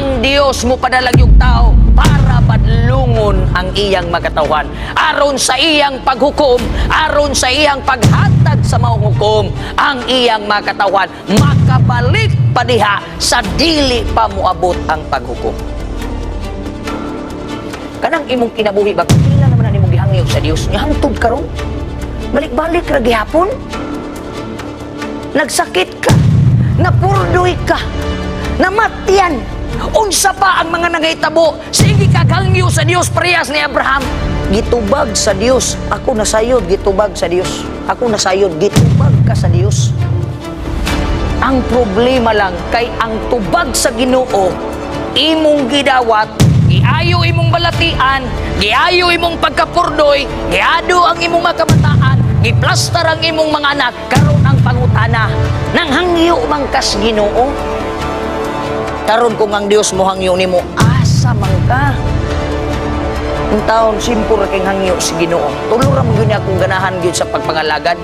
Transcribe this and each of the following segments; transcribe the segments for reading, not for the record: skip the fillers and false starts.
ang Dios mo padalag yung tao para badlungon ang iyang magatawan. Aron sa iyang paghukom, aron sa iyang paghatag sa maong hukom, ang iyang magatawan makabalik pa diha sa dili pa moabot ang paghukom. Kanang imong kinabuhi ba, pila naman ang imong gihangyo sa Dios, hangtod karon, balik-balik ra gihapon, nagsakit ka, napurdoy ka, namatyan, unsa pa ang mga nangahitabo, sige kaghangyo sa Dios parehas ni Abraham. Gitubag sa Dios, ako nasayod, gitubag sa Dios, ako nasayod, gitubag ka sa Dios. Ang problema lang kay ang tubag sa Ginoo imong gidawat, giayo imong balatian, giayo imong pagkapurdoy, giado ang imong makamataan, giplastar ang imong mga anak, karon ang pangutana, nang hangyo man kas Ginoo. Karon kung ang Dios mo hangyo nimo, asa man ka? Ang taon simpur kay hangyo si Ginoo. Tulo ra mo gyud akong ganahan gyud sa pagpangalagad.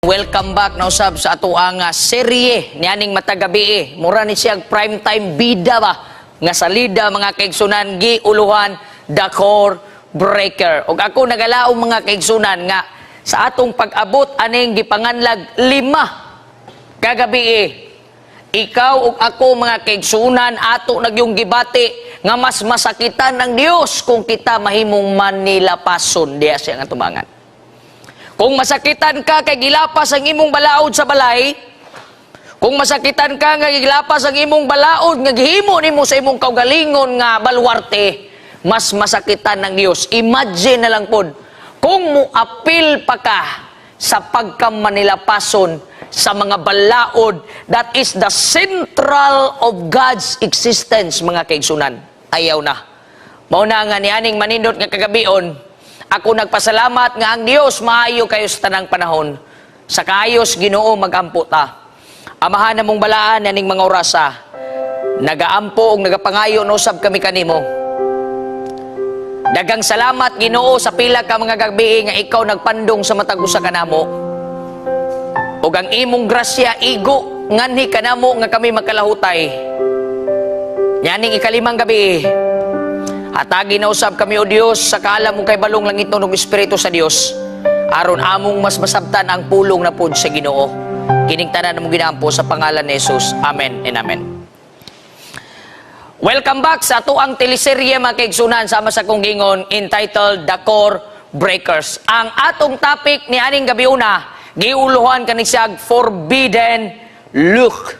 Welcome back na usab sa ato ang serye nianing matagabi. Mura ni siya prime time bida ba nga salida mga kaigsunan giuluhan the core breaker. Og ako nagalaom mga kaigsunan nga sa atong pag-abot aning gipanganlag 5 kagabi. Ikaw ug ako mga kaigsunan ato nagyong gibati nga mas masakitan ng Dios kung kita mahimong manilapason diya siya nga tubangan. Kung masakitan ka kay gilapas ang imong balaod sa balay, kung masakitan ka nga gilapas ang imong balaod nga gihimo nimo sa imong kaugalingon nga baluarte, mas masakitan ng Dios. Imagine na lang pod kung muapil pa ka sa pagkamanilapason sa mga balaod that is the central of God's existence mga kaigsunan. Ayaw na. Mao na nga nianing manindot nga kagabion. Ako nagpasalamat nga ang Dios maayo kayo sa tanang panahon. Sa kaayos Ginoo magampo ta. Amahan namong balaan naning mga orasa. Nagaampo ug nagapangayo no usab kami kanimo. Dagang salamat Ginoo sa pila ka mga gabi nga ikaw nagpandong sa matag usa kanamo. Ug ang imong grasya igo nganhi kanamo nga kami magkalahutay. Yaning ikalimang gabi. Hatagi na usab kami o Dios sa kaalam mo kay balong langit ng Espiritu sa Dios. Aron among mas masabtan ang pulong na pud sa Ginoo. Kining tanan mo ginampo sa pangalan ni Jesus. Amen and amen. Welcome back sa ato ang teleserye mga kaigsunan sama sa kong gingon entitled The Core Breakers. Ang atong topic ni aning gabi una, giuluhan kani siya forbidden look.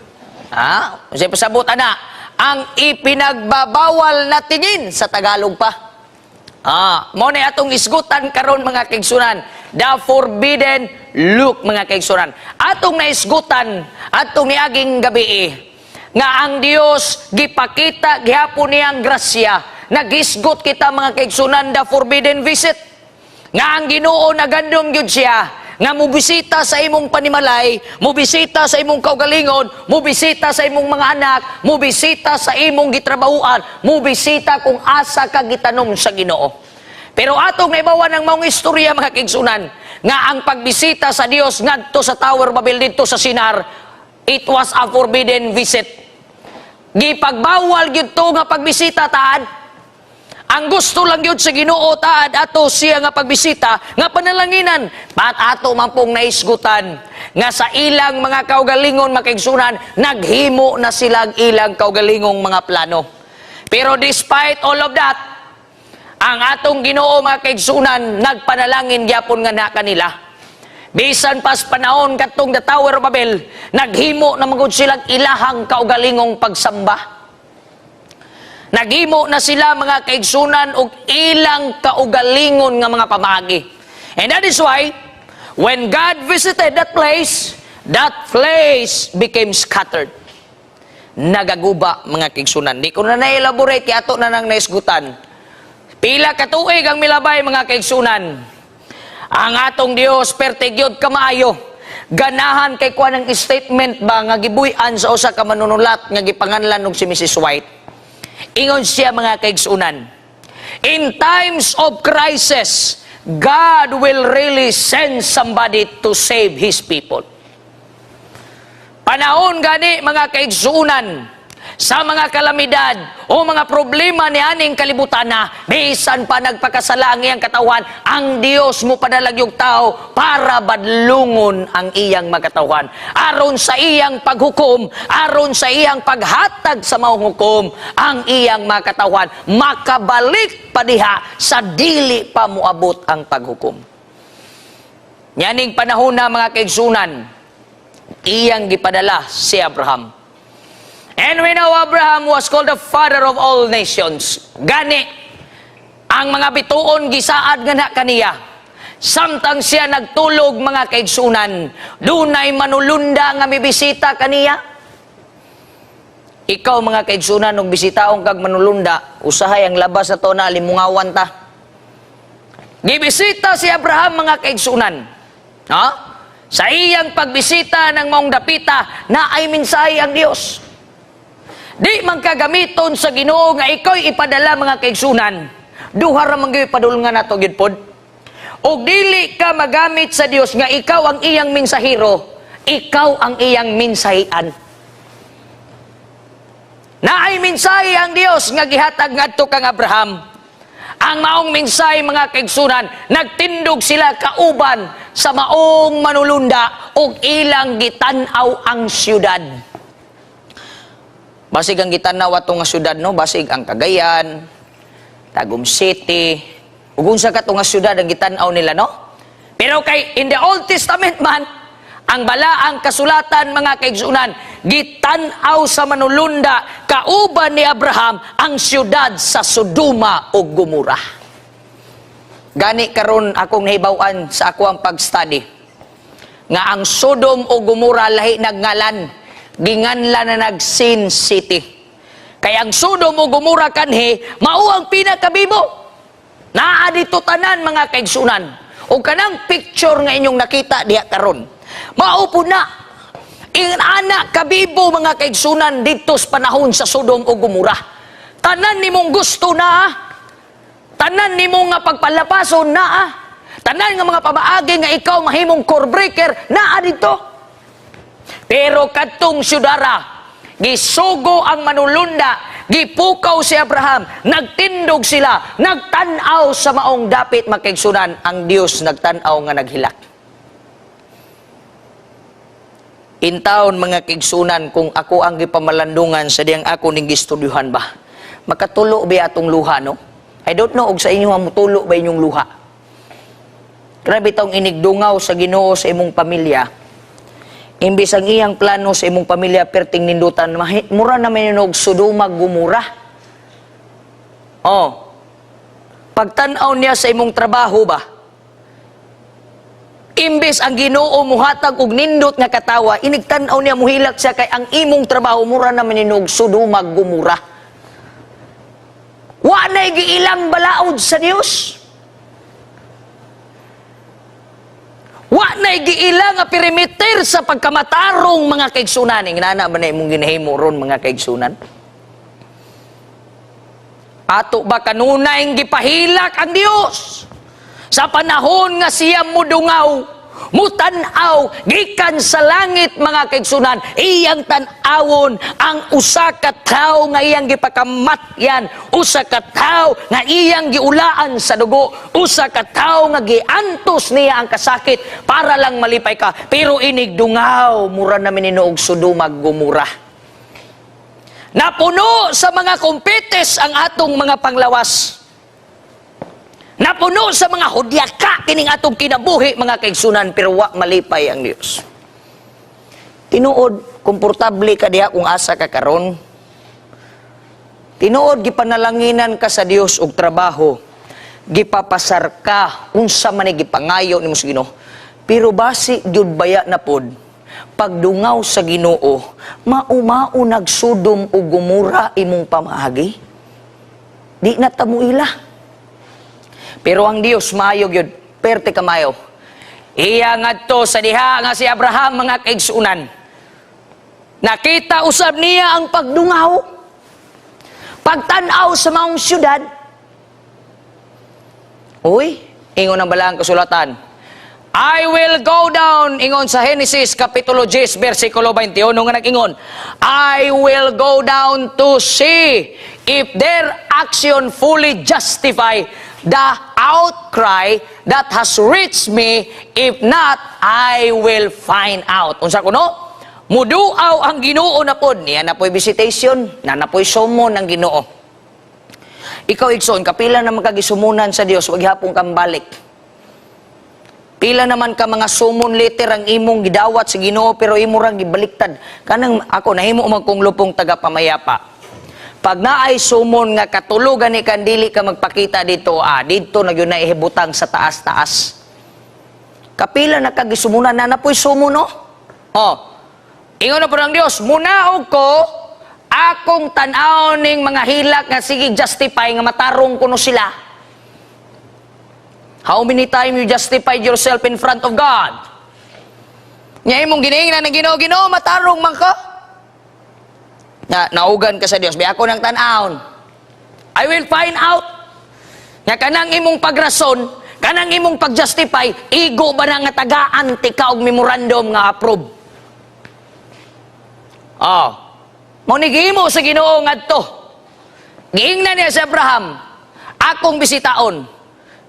Ha? Unsay pasabot ana? Ang ipinagbabawal na tingin sa Tagalog pa. Mo na atong isgutan karon mga kaigsunan, the forbidden look mga kaigsunan. Atong naisgutan atong niaging gabi nga ang Dios gipakita gihapon niyang grasya, nagisgot kita mga kaigsunan the forbidden visit. Nga ang Ginoo nagandom gyud siya nga mubisita sa imong panimalay, mubisita sa imong kaugalingon, mubisita sa imong mga anak, mubisita sa imong gitrabahuan, mubisita kung asa ka gitanom sa Ginoo. Pero atong naibawan ng maong istorya mga kaigsunan nga ang pagbisita sa Dios ngadto sa Tower Babel dito sa Sinar, it was a forbidden visit. Gipagbawal gyud to nga pagbisita taad. Ang gusto lang yun sa Ginoo taad ato siya nga pagbisita nga panalanginan pat ato man pong naisgutan nga sa ilang mga kaugalingon makaigsunan naghimo na silang ilang kaugalingong mga plano. Pero despite all of that, ang atong Ginoo makaigsunan nagpanalangin gyapon nga na kanila. Bisan pas panahon katong the Tower of Babel, naghimo na magud silang ilahang kaugalingong pagsamba. Naghimo na sila mga kaigsunan og ilang kaugalingon nga mga pamagi. And that is why, when God visited that place became scattered. Nagaguba mga kaigsunan. Di ko na na-elaborate, kaya ato na nang naisgutan. Pila katuig ang milabay mga kaigsunan. Ang atong Dios pertigyod kamaayo. Ganahan kay kuha ng statement ba nga gibuy-an sa usa ka manunulat nga gipanganlan og si Mrs. White. Ingon siya mga kaigsunan, In times of crisis, God will really send somebody to save His people. Panahon gani mga kaigsuunan, sa mga kalamidad o mga problema ni aning kalibutan na, bisan pa nagpakasala ang iyang katawan, ang Dios mo padalag yung tao para badlungon ang iyang magatawan. Aron sa iyang paghukom, aron sa iyang paghatag sa maong hukom, ang iyang makatawan makabalik pa diha sa dili pa moabot ang paghukom. Yaning panahon na mga kaigsunan, iyang gipadala si Abraham. And we know Abraham was called the father of all nations. Gani, ang mga bituon gisaad nga na kaniya. Samtang siya nagtulog mga kaigsunan, dunay manulunda nga mibisita kaniya. Ikaw mga kaigsunan, og bisitaong kag manulunda, usahay ang labas na to na limungawan ta. Gibisita si Abraham mga kaigsunan. Ha? Sa iyang pagbisita ng maong dapita na ay mensahe ang Dios. Di man kagamiton sa Ginoo nga iko'y ipadala mga kaigsunan. Duha ra man gyud padulngan nato gid pod. Og dili ka magamit sa Dios nga ikaw ang iyang mensahero, ikaw ang iyang mensahian. Naay mensahe ang Dios nga gihatag ngadto kang Abraham. Ang maong mensahe mga kaigsunan, nagtindog sila kauban sa maong manulunda og ilang gitan-aw ang syudad. Basig ang gitanaw ato nga syudad, no? Basig ang Cagayan, Tagum City, ug unsa ka to nga syudad ang gitanaw nila, no? Pero kay in the Old Testament man, ang balaang kasulatan mga kaigsunan, gitanaw sa manulunda kauban ni Abraham ang syudad sa Sodoma ug Gomora. Gani karon akong nahibaw-an sa ako ang pag-study nga ang Sodom ug Gomora lahi nagngalan, ginganla na nag-Sin City. Kaya ang Sodom o Gomora kanhi, mao ang pinakabibo. Naa dito tanan mga kaigsunan. O kanang picture nga inyong nakita diha karon. Mao po na, anak kabibo mga kaigsunan dito sa panahon sa Sodom o Gomora. Tanan nimong gusto na, tanan nimong nga pagpalapason na, tanan nga mga pamaagi nga ikaw mahimong core breaker, naa dito. Pero kadtong syudara, gisugo ang manulunda, gipukaw si Abraham, nagtindog sila, nagtanaw sa maong dapit makaigsunan, ang Dios nagtanaw nga naghilak. Intaon mga kaigsunan, kung ako ang gipamalandungan sa diyang ako ning gistudyuhan ba, makatulo ba atong luha, no? I don't know og sa inyo mamutulo ba inyong luha. Grabe tong inigdungaw sa Ginoo sa imong pamilya. Imbis ang iyang plano sa imong pamilya perting nindutan, mura naman yun og Sodoma Gomora. Oh, pagtanaw niya sa imong trabaho ba, imbis ang Ginoo muhatag og nindot nga katawa, inigtanaw niya muhilak siya kay ang imong trabaho mura naman yun og Sodoma Gomora. Wa na'y giilang balaod sa Dios. Wa na'y giila nga perimeter sa pagkamatarong mga kaigsunan. Inana ba na imong ginahimo ron mga kaigsunan? Ato ba kanunay gipahilak ang Dios? Sa panahon nga siya mudungaw, mutanaw, gikan sa langit mga kaigsunan, iyang tanawon ang usa ka tawo nga iyang gipakamatyan, usa ka tawo nga iyang giulaan sa dugo, usa ka tawo nga giantos niya ang kasakit para lang malipay ka. Pero inigdungaw, mura namin inuog Sodoma Gomora. Napuno sa mga kumpites ang atong mga panglawas. Napuno sa mga hudyaka kining atong kinabuhi mga kaigsunan, pero wa malipay ang Dios. Tinuod, komportable ka diha kung asa ka karon. Tinuod, gipanalanginan ka sa Dios og trabaho. Gipapasar ka, unsa man ni gipangayo nimo sa Ginoo. Pero basi jud baya na pod, pagdungaw sa Ginoo, maumao nagsudom og Gomora imong pamaagi. Di na tamuila. Pero ang Dios maayo gyud, perte kamayo. Iya ngadto sa diha nga si Abraham mga kaigsunan. Nakita usab niya ang pagdungaw, pagtan-aw sa maong syudad. Uy, ingon ang balaang kasulatan. I will go down, ingon sa Genesis Kapitulo 10, versikulo 21, nga nag-ingon, I will go down to see if their action fully justify the outcry that has reached me. If not, I will find out. Unsa kuno? Muduaw ang Ginoo na pod. Niya na po'y visitation, na po'y summon ng Ginoo. Ikaw, Igsoon, kapila naman kagisumunan sa Dios, wag hapong kang balik. Pila naman ka mga summon letter ang imong gidawat sa Ginoo pero imo ra gibaliktad. Kanang ako nahimo man kong lupong taga pamayapa. Pag naay summon nga katulugan ni kandili ka magpakita dito, dito na gyud na ihibutang sa taas-taas. Kapila na kagisumunan na napoy summon no? Ingon na po ng Dios, munaog ko akong tan-aw ning mga hilak nga sige justify nga matarong kuno sila. How many times you justified yourself in front of God? Nya imong giniingnan ng Ginoo, matarong man ka. Naugan ka sa Dios, bi ako nang tan-aon. I will find out. Nya kanang imong pagrason, kanang imong pagjustify, igo ba na nga tagaan ti ka og memorandum nga approve? Mo ni gihimo sa Ginoo ngadto. Giingnan niya si Abraham, akong bisitaon.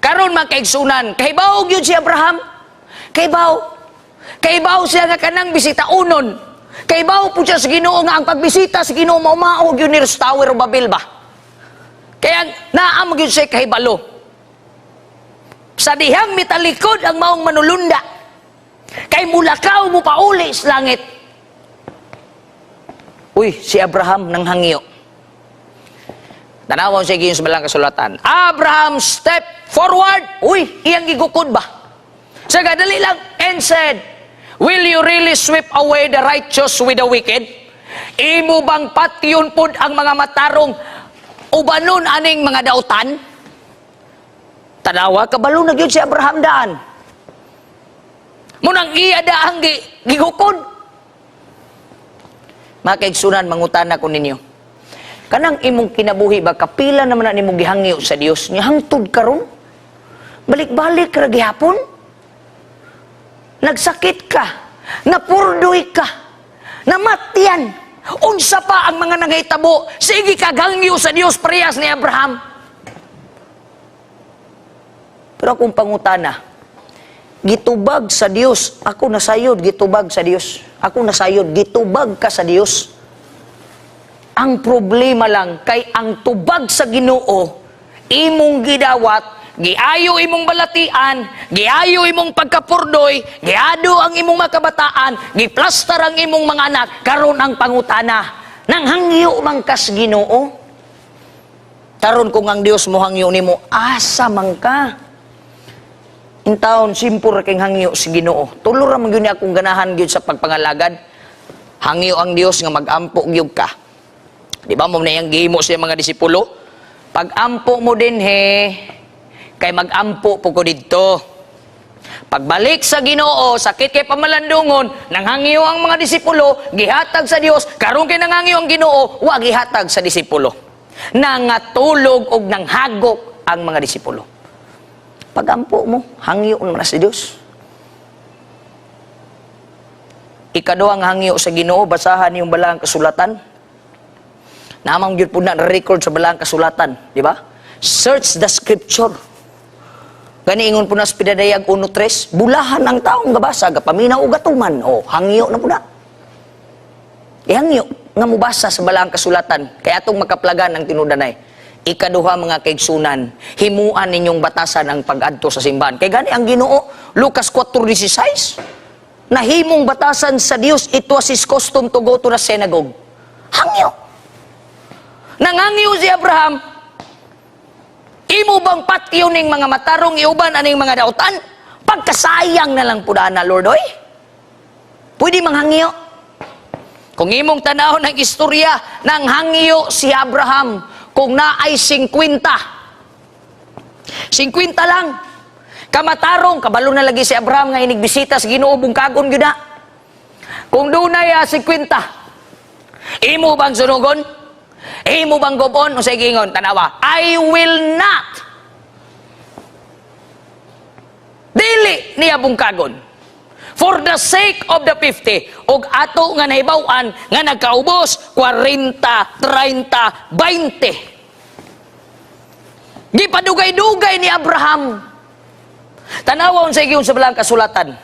Karon makaigsunan, kaybaw gyud si Abraham. Kaybaw siya nga kanang bisitaunon. Kaybaw po siya sa Ginoo nga ang pagbisita sa Ginoo mao gyud ni Tower of Babel ba. Kaya naam gyud siya kahibalo. Sa dihang mitalikod ang maong manulunda. Kay mulakaw mo pauli sa langit. Uy, si Abraham nang hangyo. Tanawon siya giyon sa balang kasulatan. Abraham step forward. Uy, iyang gigukod ba? Saga, dali lang. And said, will you really sweep away the righteous with the wicked? Imo bang patyon pod ang mga matarong ubanon aning mga dautan? Tanawa, kabalo na gyud si Abraham daan. Munang iya daang gigukod. Mga kaigsunan, mangutana ko ninyo. Kanang imong kinabuhi ba, kapila naman na imong gihangyo sa Dios, nga hangtod karon? Balik-balik ra gihapon? Nagsakit ka, napurdoy ka, namatyan, unsa pa ang mga nangahitabo, sige kagangyo sa Dios parehas ni Abraham. Pero akong pangutana, gitubag sa Dios, ako nasayod, gitubag sa Dios. Ako nasayod, gitubag ka sa Dios. Ang problema lang, kay ang tubag sa Ginoo, imong gidawat, giayo imong balatian, giayo imong pagkapurdoy, giado ang imong makabataan, giplastar ang imong mga anak, karon ang pangutana, nang hangyo man kas Ginoo? Karon kung ang Dios mo hangyo nimo, asa man ka? In taon, simpur kang hangyo si Ginoo. Tulo ra man gyud akong ganahan gyud sa pagpangalagad. Hangyo ang Dios nga magampo gyud ka. Di ba mo na yung gihimo sa mga disipulo? Pag-ampo mo din kay mag-ampo po ko dito. Pagbalik sa Ginoo, sakit kay pamalandungon, nanghangyo ang mga disipulo, gihatag sa Dios, karon kay nanghangyo ang Ginoo, wa gihatag sa disipulo. Nangatulog og nanghagok ang mga disipulo. Pag-ampo mo, hangyo naman na sa Dios. Ikaduhang hangyo sa Ginoo, basahan yung balang kasulatan. Namang gyud pud na record sa balang kasulatan, di ba? Search the scripture. Gani ingon po na sa Pidadayag 1:3, bulahan ang taong gabasa, gapaminaw o gatuman. Hangyo na po na. Hangyo nga mubasa sa balang kasulatan, kaya atong makaplagan ang tinudanay. Ikaduha mga kaigsunan, himuan ninyong batasan ang pag-adto sa simbahan. Kay gani ang Ginoo, Lucas 4:16, nahimong batasan sa Dios, it was his custom to go to the synagogue. Hangyo. Nangangyo si Abraham, imo bang patyo ning mga matarong iuban aning mga dautan? Pagkasayang na lang pud ana, Lord, oy. Pwede manghangyo. Kung imong tanaw ng istorya, nang hangyo si Abraham, kung naay 50. 50 lang. Kamatarong, kabalo na lagi si Abraham nga inigbisita sa Ginoo bungkagon gyud na. Kung dunay 50, imo bang sunugon? Imo bang gobon o sa gingon, tanawa, I will not dili niya bungkagon. For the sake of the 50, og ato nga nahibaw-an nga nagkaubos 40, 30, 20. Gipadugay-dugay ni Abraham. Tanawon sa iyon sa balang kasulatan.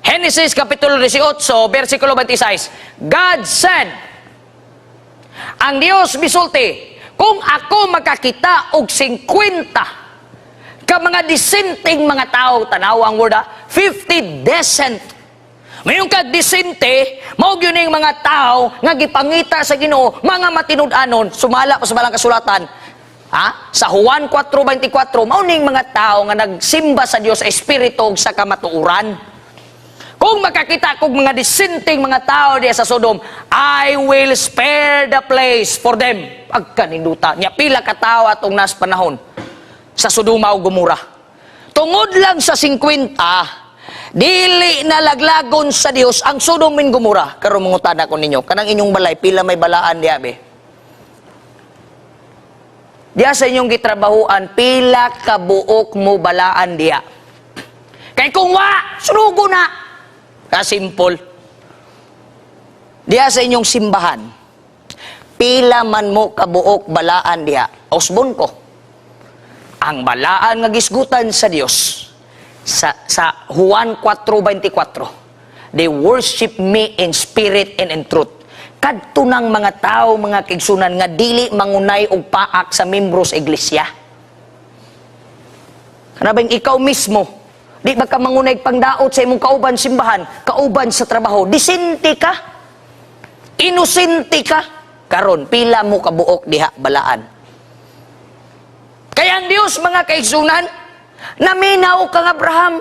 Genesis Kapitulo 18, versikulo 26. God said, ang Dios misulti, kung ako makakita og 50 ka mga disenteng mga tao, tanaw ang word 50 decent. Mayroon ka disente, mao gyud ning mga tao nga gipangita sa Ginoo, mga matinud-anon, sumala pa sa balang kasulatan. Sa Juan 4:24, mao ning mga tao nga nagsimba sa Dios sa espiritu ug sa kamatuoran. Kung makakita kog mga disenteng mga tao diya sa Sodom, I will spare the place for them. Pagkaninduta nya pila ka tawo atong nas panahon sa Sodoma ug Gomora. Tungod lang sa 50, dili na laglagon sa Dios ang Sodom ug Gomora. Karon mangutana ko ninyo, kanang inyong balay pila may balaan diya be? Diya sa inyong gitrabahuan, pila ka buok mo balaan diya? Kay kung wa, sunugo na. Kasimple. Diya sa inyong simbahan, pila man mo kabuok balaan diya? Osbon ko. Ang balaan nga gisgutan sa Dios sa Juan 4:24, they worship me in spirit and in truth. Kadto ng mga tao, mga kaigsunan nga dili mangunay og paak sa membro sa iglesia. Kanabang ikaw mismo, di ba ka mangunay pangdaot sa imong kauban simbahan, kauban sa trabaho, disente ka, inosente ka, karon pila mo kabuok diha balaan. Kaya ang Diyos, mga kaigsunan, naminaw kang Abraham.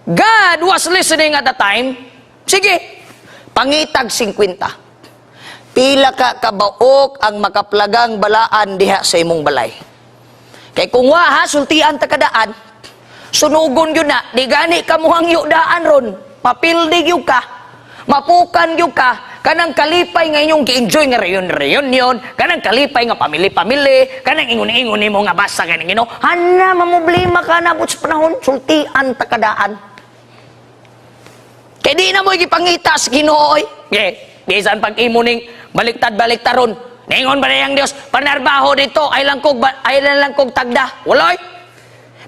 God was listening at the time. Sige, pangitag 50. Pila ka kabaok ang makaplagang balaan diha sa imong balay. Kay kung wa sultian ta kadaan, sunugon yun na, di gani ka muhangyo daan ron, mapildig yun ka, mapukan yun ka, kanang kalipay nga inyong ki-enjoy nga reunion, kanang kalipay nga pamili-pamili, kanang ingon-ingon mo nga basa kanang Ginoo, hana mamoblema ka na sa panahon, sultian ta kadaan. Kaya di na mo igipangita sa Ginoo, oy. Bisan pag imo ning baliktad-baliktaron, ningon ba na yang Dios, panarbaho dito, ay lang kog tagda, waloy.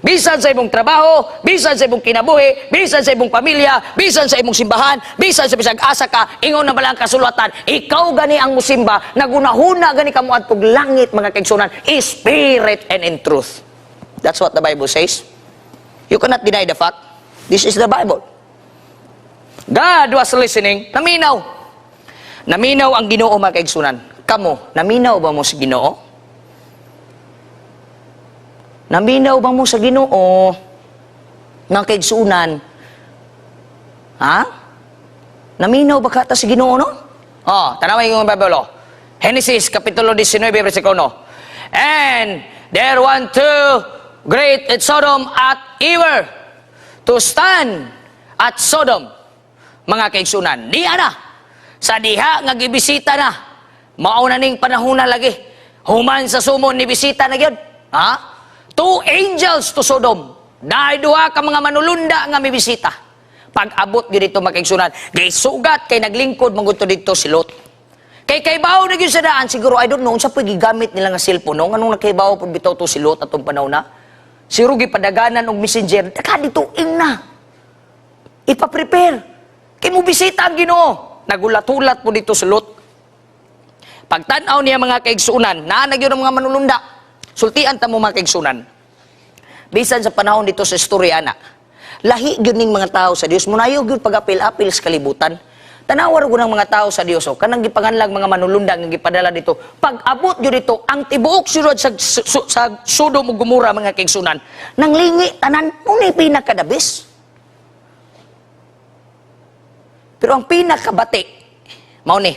Bisan sa imong trabaho, bisan sa imong kinabuhi, bisan sa imong pamilya, bisan sa imong simbahan, bisan sa bisag asa ka, ingon na balang kasulatan, ikaw gani ang musimba, nagunahuna gani kamo adtong langit, mga kaigsunan, spirit and in truth. That's what the Bible says. You cannot deny the fact. This is the Bible. God was listening, naminaw. Naminaw ang Ginoo, mga kaigsunan. Kamo, naminaw ba mo sa Ginoo? Naminaw ba mo sa Ginoo? Mga kaigsunan? Ha? Naminaw ba ka ta sa Ginoo, no? Tanawin yung Bible. Genesis, Kapitulo 19, versikulo 1. And there went two great at Sodom at Eber to stand at Sodom. Mga kaigsunan, diha na. Sa diha nga gibisita na. Mauna ning panahon na lagi. Human sa sumon ni bisita na gyud. Two angels to Sodom. Dahil duha ka mga manulunda nga mibisita. Pag-abot gyud dito, mga kaigsunan, gay sugat kay naglingkod manguto dito si Lot. Kay bawo na gyud sa daan, siguro I don't know unsa pud gigamit nila nga cellphone no, nganong nakaybawo pud bitaw to si Lot atong panahon na. Siguro gipadaganan og messenger, daka dito ing na. Ipa-prepare. Kay mo bisita ang Ginoo. Nagulat-ulat po dito si Lot. Pagtanaw niya, mga kaigsunan, naanag yun ang mga manulunda. Sultian ta mo, mga kaigsunan. Bisan sa panahon dito sa istorya na, lahi yun ning mga tao sa Dios. Munayog yun pag-apil-apil sa kalibutan. Tanawar ko ng mga tao sa Dios. Kanang gipanganlag mga manulunda nga gipadala dito. Pag-abot yun dito, ang tibuok surod sa Sodom ug Gomora, mga kaigsunan, nang lingi, tanan, nung pinakadabis. Pero ang pinakabati, mao ni,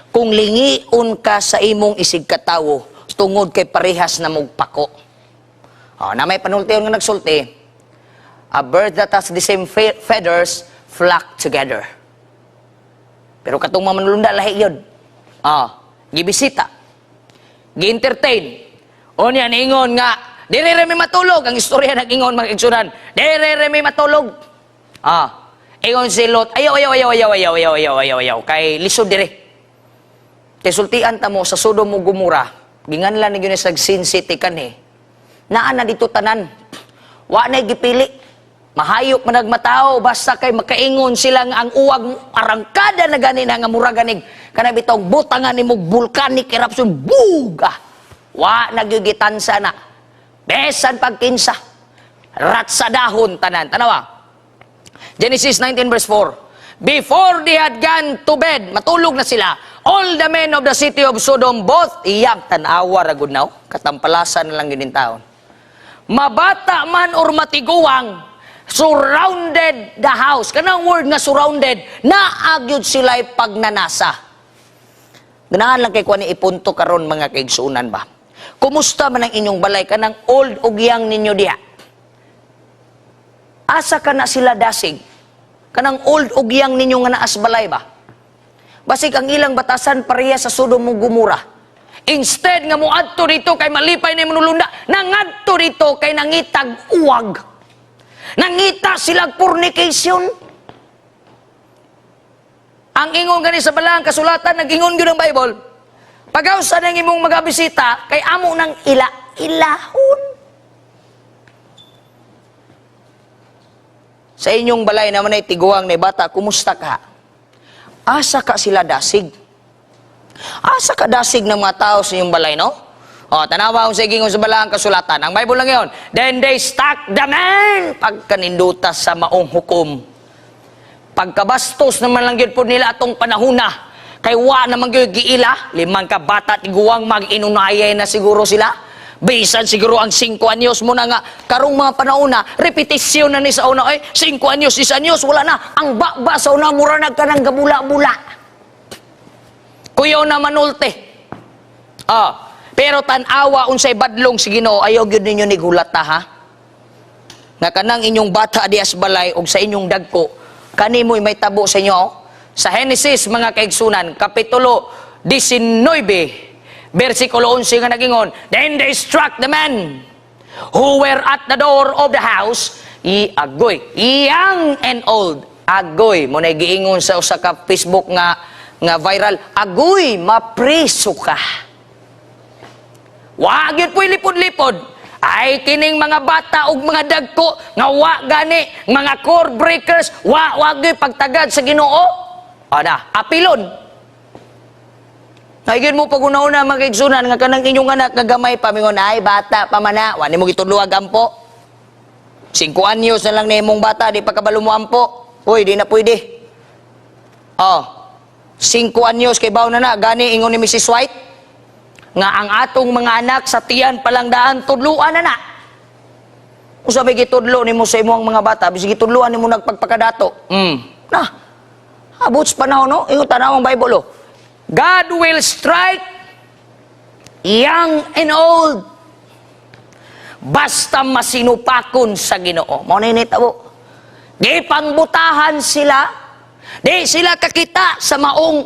kung lingiun ka sa imong isig katawo, tungod kay parehas na mugpako. Na may panultiyon nga nagsulti, a bird that has the same feathers flock together. Pero katong mga manulunda, lahi yun. Gibisita, gi-entertain, o niya, ningon nga, dire may matulog. Ang istorya nag-ingon mga igsunan. Dire may matulog. Ingon si Lot, ayaw. Kay lisod dire. Kay sultian ta mo sa Sodom mo Gomora. Ginganlan ni yun sa Sin City kanhi. Naan na dito tanan. Wa na gipili. Mahayop managmatao basta kay makaingon sila nga ang uwag arangkada na gani na nga mura ganig kana bitaw butangan ni mo volcanic eruption buga. Wa nagyugitan sana. Besan pagkinsa. Rat sa dahon tanan. Tanawa. Genesis 19 verse 4. Before they had gone to bed, matulog na sila. All the men of the city of Sodom, both iyang tanawa ragud now, katampalasan na lang yun taon. Mabata man or matiguang, surrounded the house. Kanang word nga surrounded, naagyod sila'y pagnanasa. Ganahan lang kay kuha ni ipunto karon mga kaigsunan ba? Kumusta man ang inyong balay, kanang old o young ninyo diha? Asa ka na sila dasig? Kanang old o young ninyo nga naas balay ba? Basig ang ilang batasan pareha sa Sodom ug Gomora. Instead nga muadto dito kay malipay na manulunda, nangadto dito kay nangitag uwag. Nangita silang fornication. Ang ingon gani sa balang kasulatan, nag-ingon gyud ang Bible. Pagaw sa nang imong magabisita kay amo nang ilahon. Sa inyong balay naman ay tiguang na bata, kumusta ka? Asa ka sila dasig? Asa ka dasig ng mga tao sa inyong balay, no? Tanawa kung sa gingon sa balang kasulatan. Ang Bible lang yun. Then they stuck the man. Pagkanindutas sa maong hukom. Pagkabastos naman lang yun po nila atong panahuna. Kay wa naman yun giila. 5 ka bata tiguang mag-inunayay na siguro sila. Bisan siguro ang 5 anyos mo na nga. Karong mga panahuna, repetisyon na ni sa una. 5 anyos, 6 anyos, wala na. Ang bakba sa una, mura na ka ng gabula-bula. Kuyaw na manulte. Pero tanawa unsay badlong si Ginoo, ayaw gyud ninyo ni gulat ta ha. Nga kanang inyong bata dias balay og sa inyong dagko, kanimoy may tabo sa inyo. Sa Genesis mga kaigsunan, kapitulo 19, versikulo 11 nga nagingon, then they struck the men who were at the door of the house, agoy, young and old. Agoy, mo na giingon sa usa ka Facebook nga viral, agoy, mapriso ka. Wa gyud po'y lipod-lipod. Ay kining mga bata ug mga dagko nga wa gani mga core breakers, wa gyud pagtagad sa Ginoo. Apilon. Nagyud mo pag-una-una mga kaigsunan nga kanang inyong anak kagamay pamingon ay bata pa man na, wa nimo gitudluag ampo. 5 anyos na lang na imong bata, di pa kabalo mo ampo. Uy, di na pwede. 5 anyos kay baw na gani ingon ni Mrs. White nga ang atong mga anak sa tiyan palang daan tudluan na. Usa may gitudlo nimo sa imong mga bata, bisig gitudluan nimo nagpagpakadato. Abot sa panahon no, ingon tanaw ang Bible God will strike young and old basta masinupakon sa Ginoo. Mao ni nitabo. Di pangbutahan sila. Di sila kakita sa maong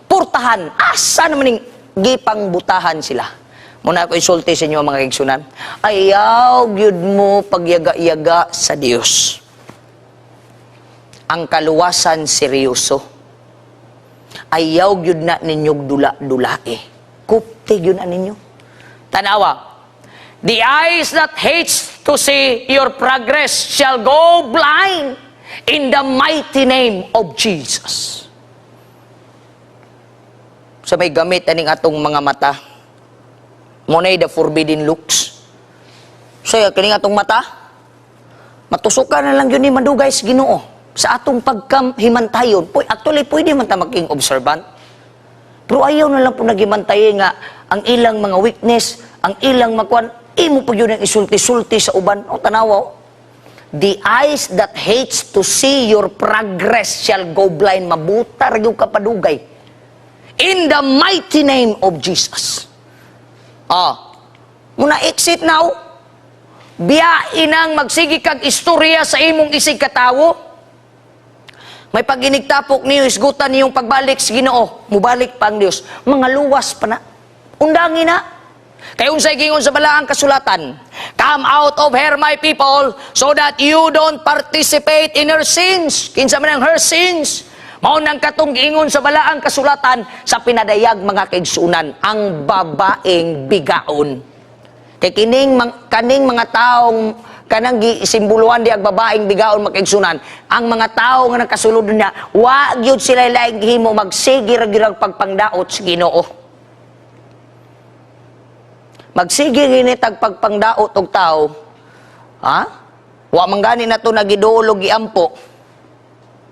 purtahan. Asa naman ning gipangbutahan sila. Muna ako isulti sa inyo mga kaigsunan. Ayaw gyud mo pagyaga-yaga sa Dios. Ang kaluwasan seryoso. Ayaw gyud na ninyog dula-dulae. Kupte gyud na ninyo. Tanawa. The eyes that hates to see your progress shall go blind in the mighty name of Jesus. Sa may gamit aning atong mga mata, munay the forbidden looks. So, kaning atong mata, matusukan na lang yun ni madugay sa Ginoo. Sa atong pagkahimantayon, actually, pwede man ta maging observant. Pero ayaw na lang po naghimantayin nga ang ilang mga weakness, ang ilang makuan, imo po yun ang isulti-sulti sa uban. O tanawa, the eyes that hates to see your progress shall go blind. Mabuta, yung kapadugay. In the mighty name of Jesus. Muna exit now. Biyain ang magsigi kag istorya sa imong isig katawo. May paginigtapok niyo, isgutan niyong pagbalik sa Ginoo. Mubalik pa ang Diyos. Mga luwas pa na. Undangin na. Kaya unsay gingon sa balaang kasulatan. Come out of her, my people, so that you don't participate in her sins. Kinsa man ang her sins? Mao nang katong giingon sa balaang kasulatan sa pinadayag mga kaigsunan, ang babaeng bigaon. Kay kaning mga taong kanang gisimboluhan di ang babaeng bigaon mga kaigsunan, ang mga tao nga nakasulod niya, wa gyud sila laing himo magsige ra gyud pagpangdaot sa Ginoo. Magsige gini tag pagpangdaot og tao, ha? Wa man gani na to nagiduol og giampo.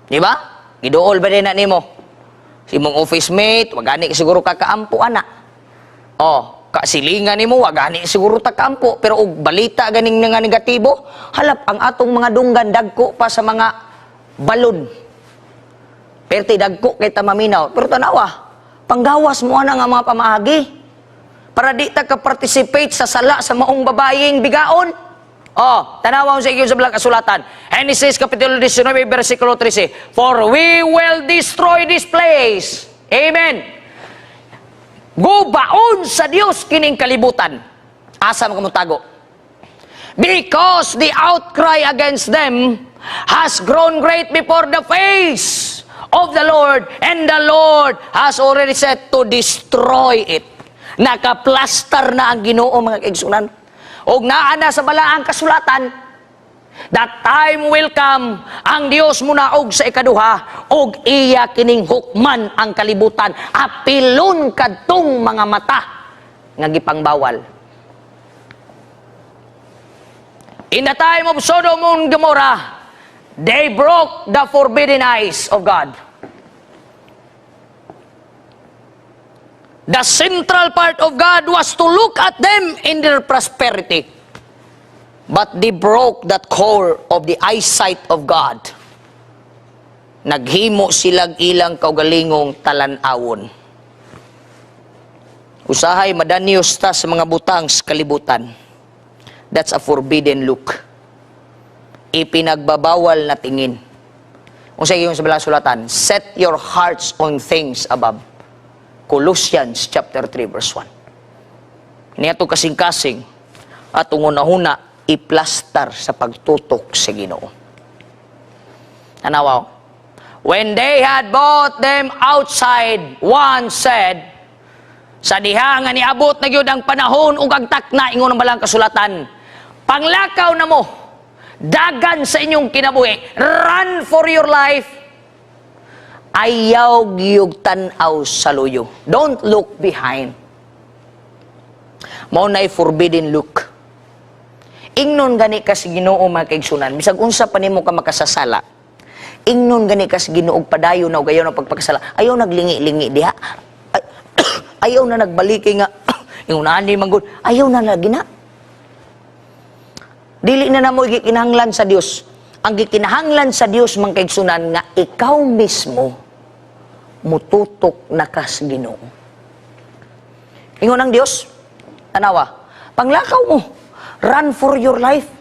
Di ba? Giduol ba din na nimo? Si mong office mate, wa gani siguro ka kaampo ana. Oh, kasilingan nimo wa gani siguro ta kaampo, pero og balita ganing nga negatibo, halap ang atong mga dunggan dagko pa sa mga balon. Perti dagko kay ta maminaw. Pero tanawa, panggawas mo ana nga mga pamaagi. Para di ta ka-participate sa sala sa maong babaeng bigaon. Oh, tanawa sa iyo sa blang kasulatan. Genesis Kapitulo 19, versikulo 13. For we will destroy this place. Amen. Gubaon sa Dios kining kalibutan. Asa mo kamutago? Because the outcry against them has grown great before the face of the Lord, and the Lord has already said to destroy it. Nakaplastar na ang Ginoo mga kaigsunan. Og naa na sa balaang kasulatan, that time will come, ang Dios munaog sa ikaduha, og iya kining hukman ang kalibutan, apilon kadtong mga mata nga gipangbawal. In the time of Sodom and Gomorrah, they broke the forbidden eyes of God. The central part of God was to look at them in their prosperity. But they broke that core of the eyesight of God. Naghimo silang ilang kaugalingong talan-awon. Usahay madanios ta sa mga butang sa kalibutan. That's a forbidden look. Ipinagbabawal na tingin. Kung sa iyo sa balang sulatan, set your hearts on things above. Colossians chapter 3 verse 1. Niyato kasing-kasing at unahuna iplastar sa pagtutok sa Ginoo. Tanawa, when they had bought them outside, one said, sa diha nga niabot na gyud ang panahon ug ang takna ingon ang balang kasulatan, panglakaw na mo, dagan sa inyong kinabuhi, run for your life. Ayaw giyog tanaw sa luyo. Don't look behind. Mao na'y forbidden look. Ingnon gani ka sa Ginoo mga kaigsunan, bisag unsa pa nimo ka makasasala. Ingnon gani ka sa Ginoo padayon na gayon ang pagpakasala. Ayaw naglingi-lingi diha. Ayaw na nagbaliki nga ingunahan ni manggod. Ayaw na lagina. Dili na namo gikinahanglan sa Dios. Ang gikinahanglan sa Dios mga kaigsunan nga ikaw mismo mututok na kas Ginoo. Ingon ang Dios, tanawa, panglakaw mo, run for your life.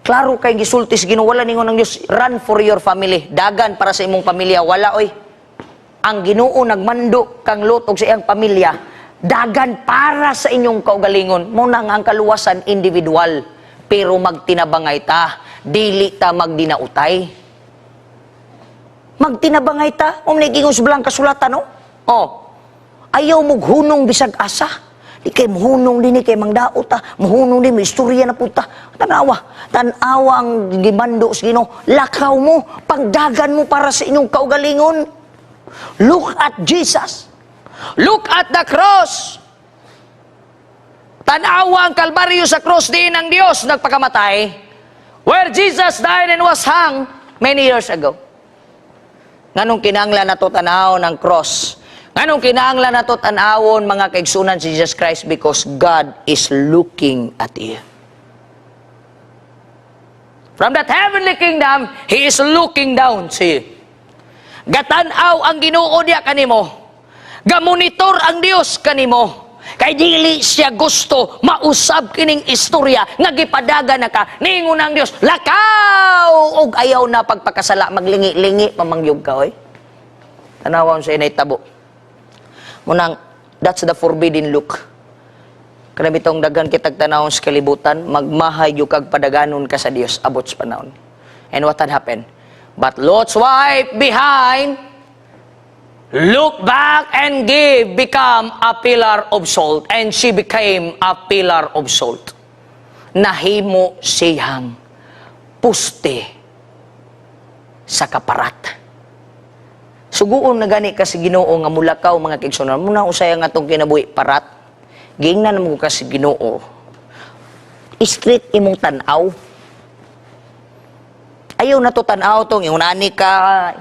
Klaro kay gisultis Ginoo, wala ningon ang Dios, run for your family. Dagan para sa imong pamilya, wala oy. Ang Ginoo nagmando kang lutog sa iyang pamilya, dagan para sa inyong kaugalingon. Mo nang ang kaluwasan individual, pero magtinabangay ta, dili ta magdinautay. Magtinabangay ta, gingon sa balang kasulatan, no? Oh, ayaw mo hunong bisag asa. Di kay muhunong din, kay mangdaot ta. Muhunong din, may istorya na puta. Tanawa ang gimando sa Ginoo. Lakaw mo, pagdagan mo para sa inyong kaugalingon. Look at Jesus. Look at the cross. Tanawa ang kalbaryo sa cross din ng Diyos nagpakamatay, where Jesus died and was hung many years ago. Nganong kinahanglan nato tanaw ng cross? Nganong kinahanglan nato tanawon mga kaigsunan si Jesus Christ? Because God is looking at you. From that heavenly kingdom, He is looking down to you. Gatanaw ang Ginoo diya kanimo. Gamonitor ang Dios kanimo. Kay dili siya gusto mausab kining istorya nga gipadaga na ka. Ningon ang Dios, lakaw og ayaw na pagpakasala, maglingi-lingi pamangyog ka oy. Tanawon sa inay tabo. Munang that's the forbidden look. Kana bitong daghan kitag tanawon sa kalibutan, magmahay gyud kag padaganon ka sa Dios abot sa panahon. And what had happened? But Lot's wife behind look back and become a pillar of salt. And she became a pillar of salt. Nahimo siyang puste sa kaparat. Suguon na gani ka si Ginoo nga mulakaw mga kaigsunan. Muna usaya nga itong kinabuhi parat. Giingnan mo ka si Ginoo. Straight imong tanaw. Ayaw na to tanaw tong ingunani ka,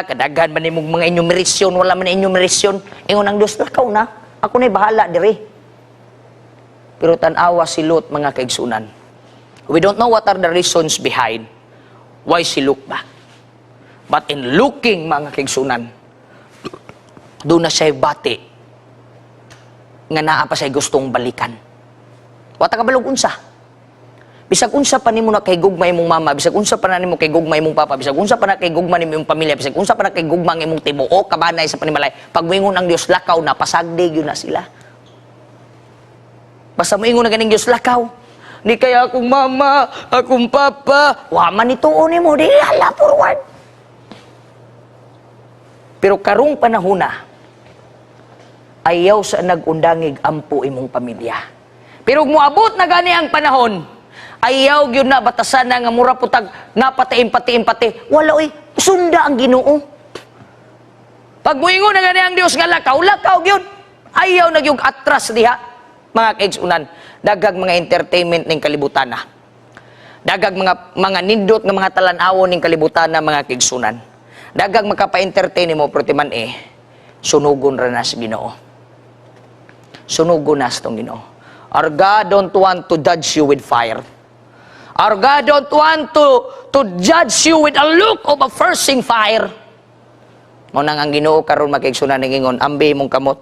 kadaghan man imong mga enumerasyon, wala man enumerasyon. Ingon ang Dios lakaw na. Ako na'y bahala diri. Pero tanawa si Lot mga kaigsunan. We don't know what are the reasons behind why she looked back. But in looking mga kaigsunan, doon na siya bati nga naa pa siya gustong balikan. Wata ka balog unsa? Bisag unsa pa nimo na kay gugma imong mama, bisag unsa pa na nimo kay gugma imong papa, bisag unsa pa na kay gugma nimo imong pamilya, bisag unsa pa na kay gugma imong tibuok, kabanay sa panimalay. Pag moingon ang Dios lakaw na pasagdi gyud na sila. Basta moingon na ganing Dios lakaw. Di kaya akong mama, akong papa, wa man ituon nimo, di hala forward. Pero karong panahon na, ayaw sa nagundangig ampo imong pamilya. Pero muabot na gani ang panahon, ayaw gyud na batasan na nga mura putag napati-impati. Wala oy, sunda ang Ginoo. Pag muingon na gani ang Dios nga lakaw gyud. Ayaw na gyud atras diha. Mga kaigsunan, dagag mga entertainment ning kalibutan na. Dagag mga nindot nga mga talan-awon ning kalibutan na mga kaigsunan. Dagag makapa-entertain mo pero timan sunugon ra na sa Ginoo. Sunugon na sa Ginoo. Our God don't want to judge you with fire. Our God don't want to judge you with a look of a first fire. Ngunang ang Ginoo karon makaigsunan ningon, ambi mong kamot.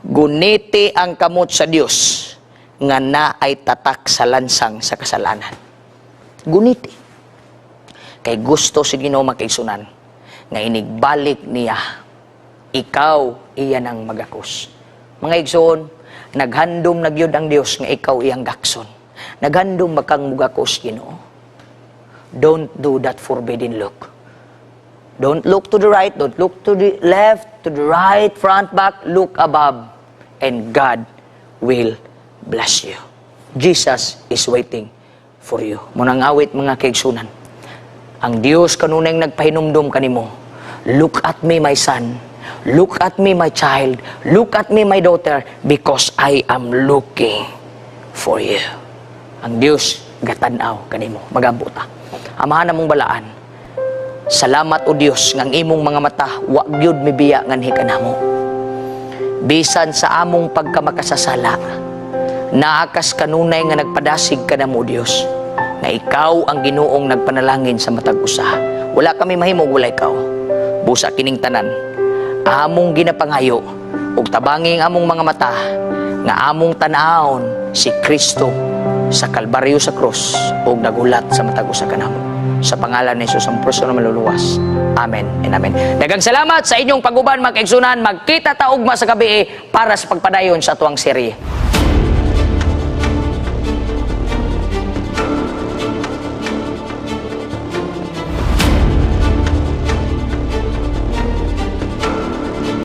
Guniti ang kamot sa Dios nga na ay tatak sa lansang sa kasalanan. Guniti. Kay gusto si Ginoo makaigsunan nga inigbalik niya ikaw iya nang magakos. Mga igsoon, naghandom na gyud ang Dios nga ikaw iyang gakson. Naghandom makang mugakos Ginoo. Don't do that forbidden look. Don't look to the right, don't look to the left, to the right, front, back, look above. And God will bless you. Jesus is waiting for you. Munang awit mga kaigsunan. Ang Dios kanunay nagpahinumdum kanimo. Look at me, my son. Look at me, my child. Look at me, my daughter, because I am looking for you. Ang Dios gatanaw kanimo. Magabuta. Amahan namong balaan. Salamat o Dios ngang imong mga mata wa gyud mibiya nganhi kanamo. Bisan sa among pagkamakasasala, naakas kanunay nga nagpadasig kanamo Dios. Na ikaw ang Ginoong nagpanalangin sa matag usa. Wala kami mahimo wala ikaw. Busa kining tanan. Among ginapangayo ug tabanging among mga mata nga among tan-awon si Kristo sa Kalbaryo sa krus ug nagulat sa matag usa kanamo. Sa pangalan ni Jesus ang puso na maluluwas. Amen and amen. Daghang salamat sa inyong paguban mga kaigsunan. Magkita ta ugma sa gabi para sa pagpadayon sa tuwang serye.